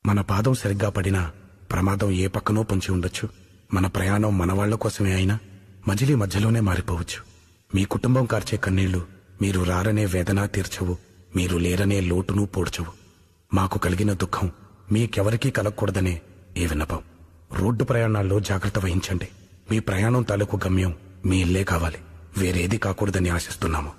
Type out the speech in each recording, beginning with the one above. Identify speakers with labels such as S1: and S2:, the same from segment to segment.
S1: మన పాదం సరిగ్గా పడినా ప్రమాదం ఏ పక్కనో పొంచి ఉండొచ్చు. మన ప్రయాణం మనవాళ్ల కోసమే అయినా మజిలీ మధ్యలోనే మారిపోవచ్చు. మీ కుటుంబం కార్చే కన్నీళ్లు మీరు రారనే వేదన తీర్చవు, మీరు లేరనే లోటును పూడ్చవు. మాకు కలిగిన దుఃఖం మీకెవరికీ కలగకూడదనే ఏ విన్నపం. రోడ్డు ప్రయాణాల్లో జాగ్రత్త వహించండి. మీ ప్రయాణం తాలూకు గమ్యం మీ ఇల్లే కావాలి, వేరేది కాకూడదని ఆశిస్తున్నాము.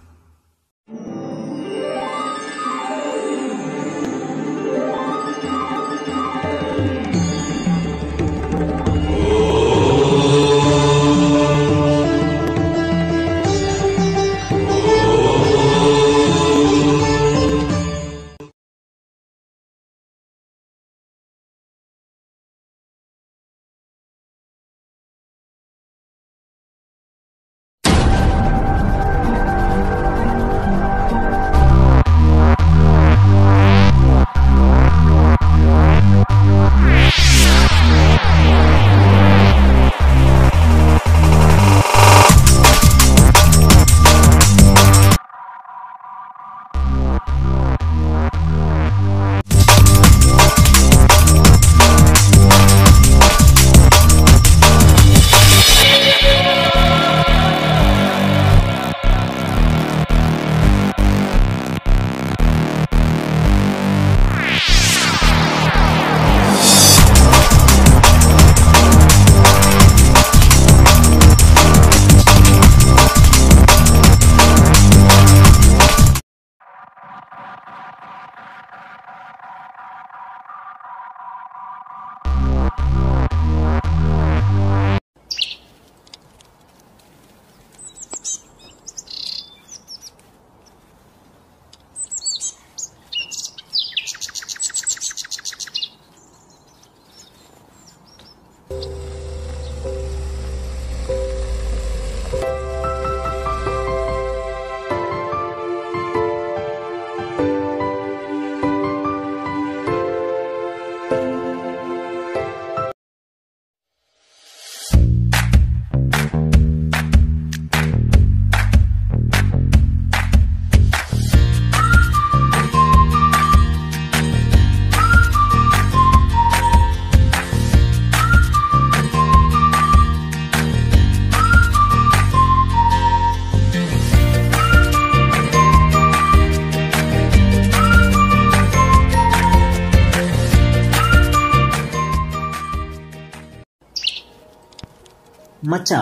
S2: మచ్చా,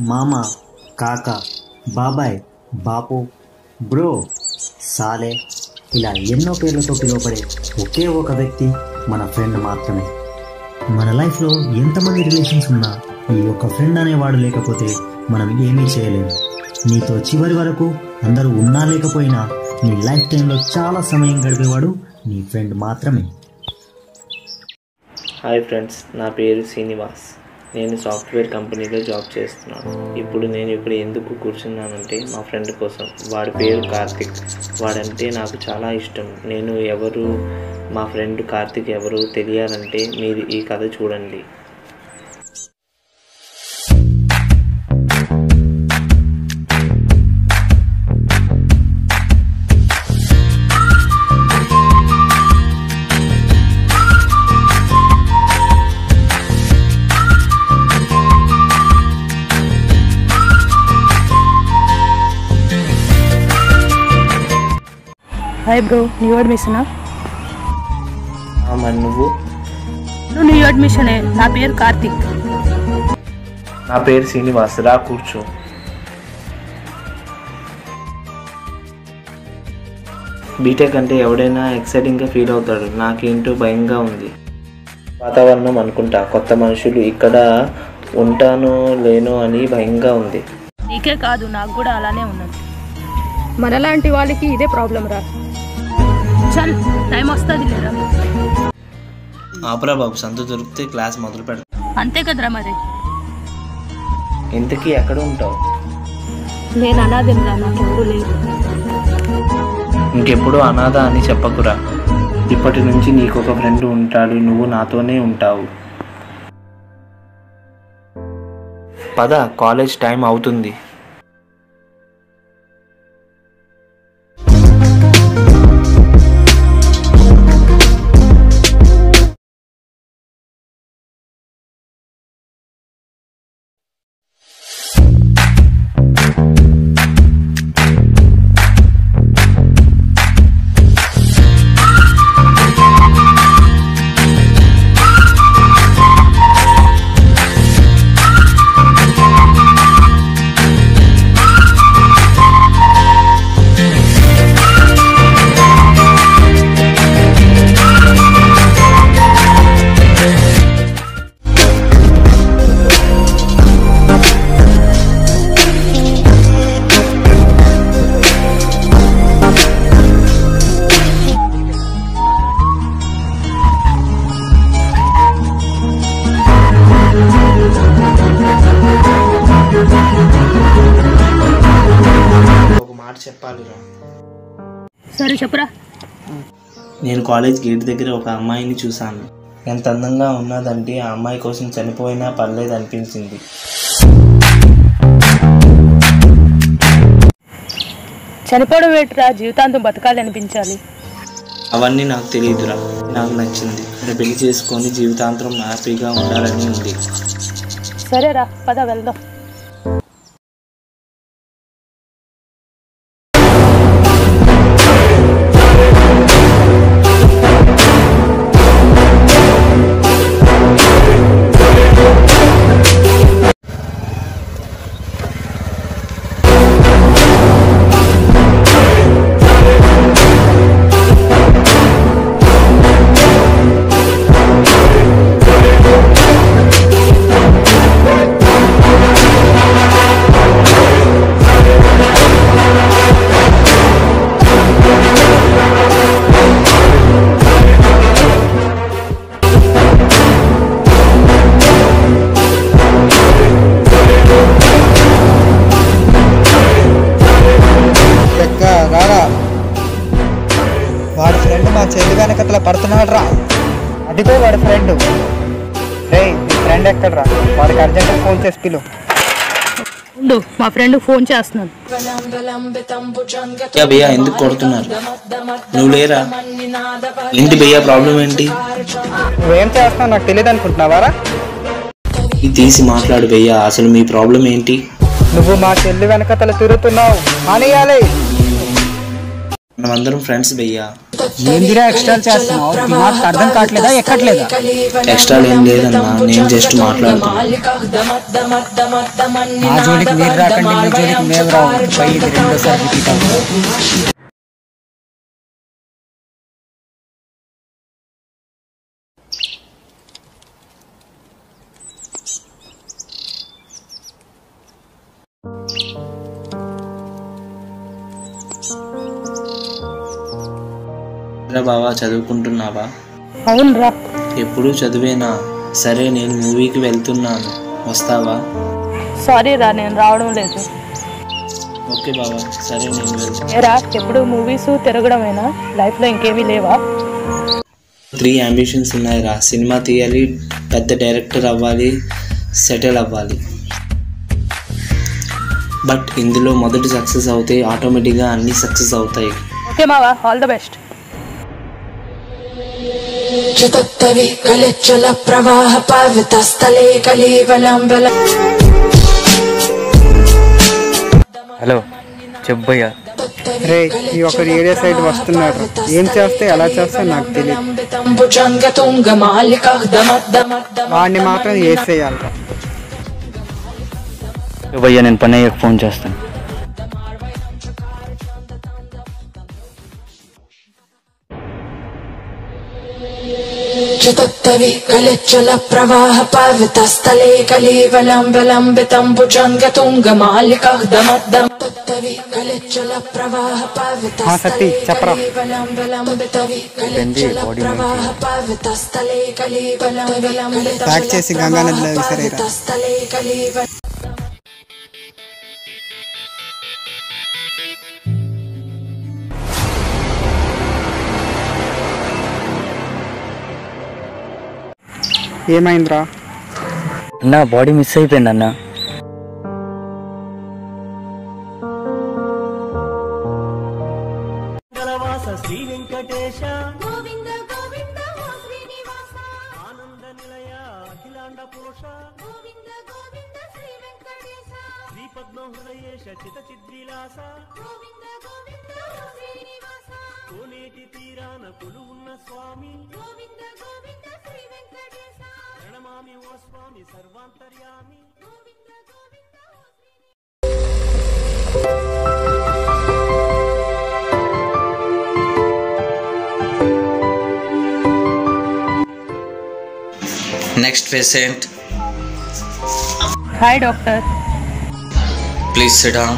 S2: మామ, కాక, బాబాయ్, బాపు, బ్రో, సాలే ఇలా ఎన్నో పేర్లతో పిలువబడే ఒకే ఒక వ్యక్తి మన ఫ్రెండ్ మాత్రమే. మన లైఫ్లో ఎంతమంది రిలేషన్స్ ఉన్నా ఈ ఒక్క ఫ్రెండ్ అనేవాడు లేకపోతే మనం ఏమీ చేయలేము. నీతో చివరి వరకు అందరూ ఉన్నా లేకపోయినా నీ లైఫ్ టైంలో చాలా సమయం గడిపేవాడు నీ ఫ్రెండ్ మాత్రమే.
S3: హాయ్ ఫ్రెండ్స్, నా పేరు శ్రీనివాస్. నేను సాఫ్ట్వేర్ కంపెనీలో జాబ్ చేస్తున్నాను. ఇప్పుడు నేను ఇక్కడ ఎందుకు కూర్చున్నానంటే మా ఫ్రెండ్ కోసం. వాడి పేరు కార్తిక్. వాడంటే నాకు చాలా ఇష్టం. నేను ఎవరు, మా ఫ్రెండ్ కార్తిక్ ఎవరు తెలియాలంటే మీరు ఈ కథ చూడండి.
S4: హాయ్ బ్రో, న్యూ అడ్మిషనా?
S3: మరి నువ్వు?
S4: న్యూ అడ్మిషనే. నా పేరు కార్తిక్.
S3: నా పేరు శ్రీనివాస్. రా కూర్చో. బీటెక్ అంటే ఎవడైనా ఎక్సైటింగ్గా ఫీల్ అవుతాడు. నాకేంటో భయంగా ఉంది. వాతావరణం అనుకుంటా, కొత్త మనుషులు, ఇక్కడ ఉంటానో లేనో అని భయంగా ఉంది.
S4: నీకే కాదు, నాకు కూడా అలానే ఉన్నది. మనలాంటి వాళ్ళకి ఇదే ప్రాబ్లం రా. చల్, టైం వస్తుంది లేదా?
S3: ఆపరా బాబు, సంత దొరికితే క్లాస్ మొదలు పెడతా.
S4: అంతే కదరా మరి.
S3: ఇంతకీ ఎక్కడ ఉంటావు?
S4: నేను అనాథం రా, నాకెవరూ లేదు.
S3: ఇంకెప్పుడు అనాథ అని చెప్పకురా. ఇప్పటి నుంచి నీకు ఒక ఫ్రెండ్ ఉంటాడు, నువ్వు నాతోనే ఉంటావు. పద, కాలేజ్ టైం అవుతుంది. చెప్పాలిరా.
S4: సరే చెప్పురా.
S3: నేను కాలేజ్ గేట్ దగ్గర ఒక అమ్మాయిని చూశాను. ఎంత అందంగా ఉన్నదంటే ఆ అమ్మాయి కోసం చనిపోయినా పర్లేదు అనిపించింది.
S4: చనిపోవడం ఏంటిరా, జీవితాంతం బతకాలి అనిపించాలి.
S3: అవన్నీ నాకు తెలియదురా. నాకు నచ్చింది. నేను పెళ్లి చేసుకొని జీవితాంతం హ్యాపీగా ఉండాలని ఉంది.
S4: సరేరా, పద వెళ్దాం.
S5: వాడి ఫ్రెండ్ మా చెల్లి వెనకతల పడుతున్నాడు రా. అదిగో వాడి ఫ్రెండ్. రే నీ ఫ్రెండ్ ఎక్కడరా? వాడికి అర్జెంట్గా ఫోన్ చేసి పిలు.
S4: ఉండు, మా ఫ్రెండ్ ఫోన్ చేస్తున్నాను.
S3: భయ్యా ఎందుకు కొడుతున్నారు? నువ్వు లేరా? ఏంటి భయ్యా ప్రాబ్లం ఏంటి?
S5: నువ్వేం చేస్తున్నావు నాకు తెలియదు అనుకుంటున్నావారా?
S3: ఇది తీసి మాట్లాడు భయ్యా, అసలు మీ ప్రాబ్లం ఏంటి?
S5: నువ్వు మా చెల్లి వెనకతల తిరుగుతున్నావు. మానేయాలి.
S3: మనమందరం ఫ్రెండ్స్ భయ్యా.
S5: ఏందిరా ఎక్స్ట్రా చేస్తున్నావు? నాకు అర్థం కావట్లేదా? ఎక్కట్లేదా?
S3: ఎక్స్ట్రా ఏం లేదన్నా, నేను జస్ట్ మాట్లాడుతున్నా.
S5: మా జోలికి మీరు రాకండి, మీ జోలికి మేము రావు. ఇది రెండోసారి రిపీట్ అవుతుంది.
S3: బావా చదువుకుంటున్నావా?
S4: అవునరా.
S3: ఎప్పుడు చదివేనా? సరే నేను మూవీకి వెళ్తున్నాను, వస్తావా?
S4: సారీ రా, నేను రావడం లేదు.
S3: ఓకే బావా, సరే నేను వెళ్తాను.
S4: ఏరా, ఎప్పుడు మూవీస్ తిరగడమేనా? లైఫ్లో ఇంకేమీ లేవా?
S3: 3 అంబిషన్స్ ఉన్నాయిరా. సినిమా తీయాలి, పెద్ద డైరెక్టర్ అవ్వాలి, సెటిల్ అవ్వాలి. బట్ ఇందులో మొదటి సక్సెస్ అవుతే ఆటోమేటిక్గా అన్నీ సక్సెస్ అవుతాయి.
S4: ఓకే మావా, ఆల్ ద బెస్ట్.
S6: చతుత్తరి కలిచల ప్రవాహ పావిత స్థలే కలీవలం బల.
S5: హలో చెప్పయ్యా. రే ఈ ఒక ఏరియా సైడ్ వస్తున్నాడు. ఏం చేస్తే ఎలా చేస్తే నాకు తెలియదు. వాడిని మాత్రం వేసేయాలి.
S7: భయ్యా నేను పని అయ్యాక ఫోన్ చేస్తాను.
S6: చతుత్తరి కలిచల ప్రవాహ పావిత స్థలే కలీవలం విలంబితం భుజంగతుంగ మాలికః దమద్దం. తత్తరి కలిచల ప్రవాహ పావిత స్థలే కలీవలం విలంబితం కలిచల ప్రవాహ పావిత స్థలే కలీవలం విలంబితం.
S5: ప్యాక్ చేసి గంగా నదిలో విసిరేరా.
S6: స్థలే కలీవలం.
S5: ఏమైందిరా?
S7: అన్న బాడీ మిస్ అయిపోయింది అన్న.
S3: Next patient.
S4: Hi doctor.
S3: Please sit down.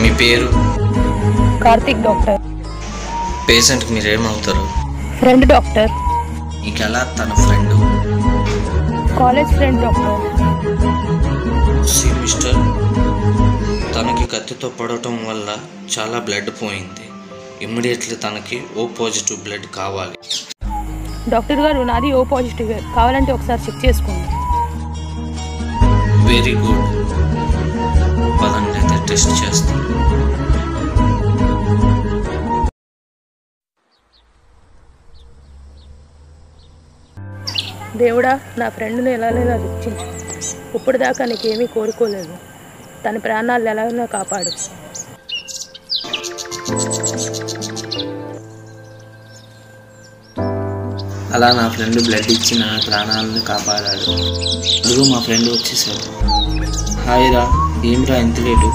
S3: మీ పేరు?
S4: కార్తిక్ డాక్టర్.
S3: పేషెంట్కి మీరేమవుతారు?
S4: Friend doctor.
S3: మీకు ఎలా తన friend?
S4: College friend doctor.
S8: See mister, తనకి కత్తితో పడటం వల్ల చాలా బ్లడ్ పోయింది. ఇమ్మీడియట్లీ తనకి ఓ పాజిటివ్ బ్లడ్ కావాలి.
S4: డాక్టర్ గారు నాది ఓ పాజిటివ్, కావాలంటే ఒకసారి చెక్ చేసుకోండి.
S8: వెరీ గుడ్, పదండి అయితే టెస్ట్ చేస్తాం.
S4: దేవుడా, నా ఫ్రెండ్ని ఎలాగైనా రక్షించు. ఇప్పుడు దాకా నీకేమీ కోరుకోలేదు. తన ప్రాణాలు ఎలాగైనా కాపాడు.
S3: అలా నా ఫ్రెండ్ బ్లడ్ ఇచ్చి నా ప్రాణాలను కాపాడాడు. అదిగో మా ఫ్రెండ్ వచ్చేసాడు. హాయ్ రా, ఏమిరా ఇంత లేటు?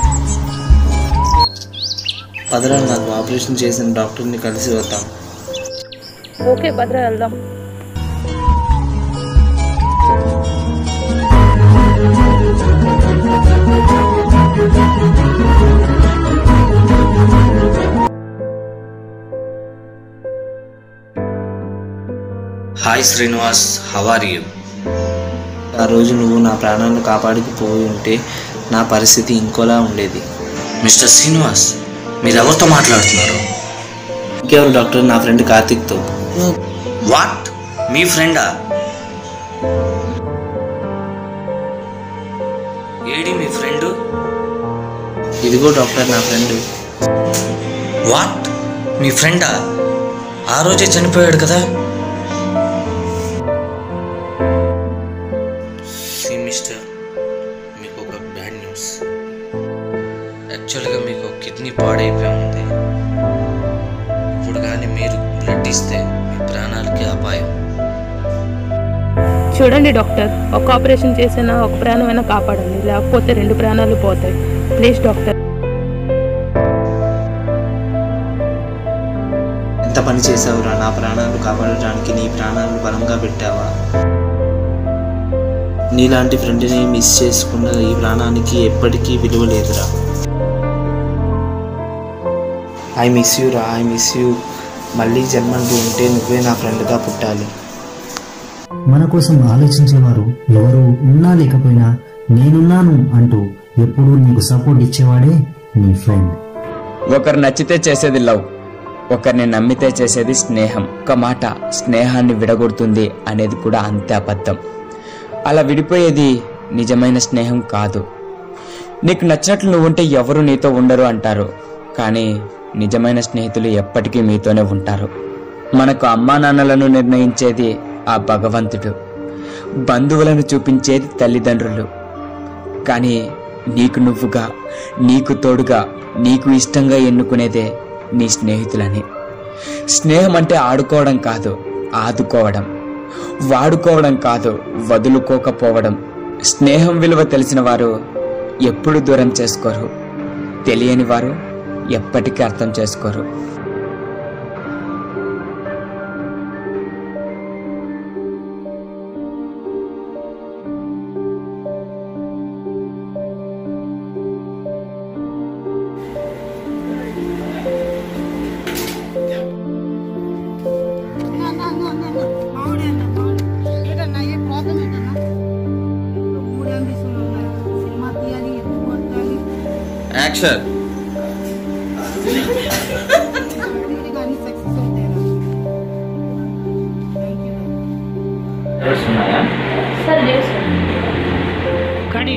S3: పదరా, నాకు ఆపరేషన్ చేసిన డాక్టర్ని కలిసి వద్దాం.
S4: ఓకే భద్ర, వెళ్దాం.
S8: Hi Srinivas, how are you?
S3: ఆ రోజు నువ్వు నా ప్రాణాలను కాపాడిపోయి ఉంటే నా పరిస్థితి ఇంకోలా ఉండేది.
S8: మిస్టర్ శ్రీనివాస్, మీరు ఎవరితో మాట్లాడుతున్నారు?
S3: ఇంకెవరు డాక్టర్? నా ఫ్రెండ్ కార్తిక్తో.
S8: వాట్, మీ ఫ్రెండా? ఏడి మీ ఫ్రెండ్?
S3: ఇదిగో డాక్టర్, నా ఫ్రెండ్.
S8: వాట్, మీ ఫ్రెండా? ఆ రోజే చనిపోయాడు కదా. మిస్టర్, మీకు ఒక బ్యాడ్ న్యూస్. యాక్చువల్గా మీకు కిడ్నీ పాడైపోయి ఉంది. ఇప్పుడు కానీ మీరు బ్లడ్ ఇస్తే మీ ప్రాణాలకి అపాయం.
S4: చూడండి డాక్టర్, ఒక ఆపరేషన్ చేసినా ఒక ప్రాణమైనా కాపాడండి, లేకపోతే 2 ప్రాణాలు పోతాయి. Please doctor.
S3: ఎంత పని చేసావురా, నా ప్రాణాలు కాపాడడానికి నీ ప్రాణాలను బలంగా పెట్టావా? నీలాంటి ఫ్రెండ్ని మిస్ చేసుకున్న ఈ ప్రాణానికి ఎప్పటికీ విలువ లేదురా. ఐ మిస్ యూ రా, ఐ మిస్ యూ. మళ్ళీ జన్మంటూ ఉంటే నువ్వే నా ఫ్రెండ్గా పుట్టాలి.
S2: మన కోసం ఆలోచించేవారు ఎవరు ఉన్నా లేకపోయినా నేనున్నాను అంటూ ఎప్పుడూ నీకు సపోర్ట్ ఇచ్చేవాడే నీ ఫ్రెండ్.
S9: ఒకరు నచ్చితే చేసేది లవ్, ఒకరిని నమ్మితే చేసేది స్నేహం. ఒక మాట స్నేహాన్ని విడగొడుతుంది అనేది కూడా అంతే అబద్ధం. అలా విడిపోయేది నిజమైన స్నేహం కాదు. నీకు నచ్చినట్లు నువ్వు ఉంటే ఎవరు నీతో ఉండరు అంటారు, కానీ నిజమైన స్నేహితులు ఎప్పటికీ మీతోనే ఉంటారు. మనకు అమ్మా నాన్నలను నిర్ణయించేది ఆ భగవంతుడు, బంధువులను చూపించేది తల్లిదండ్రులు, కానీ నీకు నువ్వుగా, నీకు తోడుగా, నీకు ఇష్టంగా ఎన్నుకునేదే నీ స్నేహితులని. స్నేహం అంటే ఆడుకోవడం కాదు, ఆదుకోవడం. వాడుకోవడం కాదు, వదులుకోకపోవడం. స్నేహం విలువ తెలిసిన వారు ఎప్పుడు దూరం చేసుకోరు, తెలియని వారు ఎప్పటికీ అర్థం చేసుకోరు.
S8: యాక్షన్.
S4: సరే, కానీ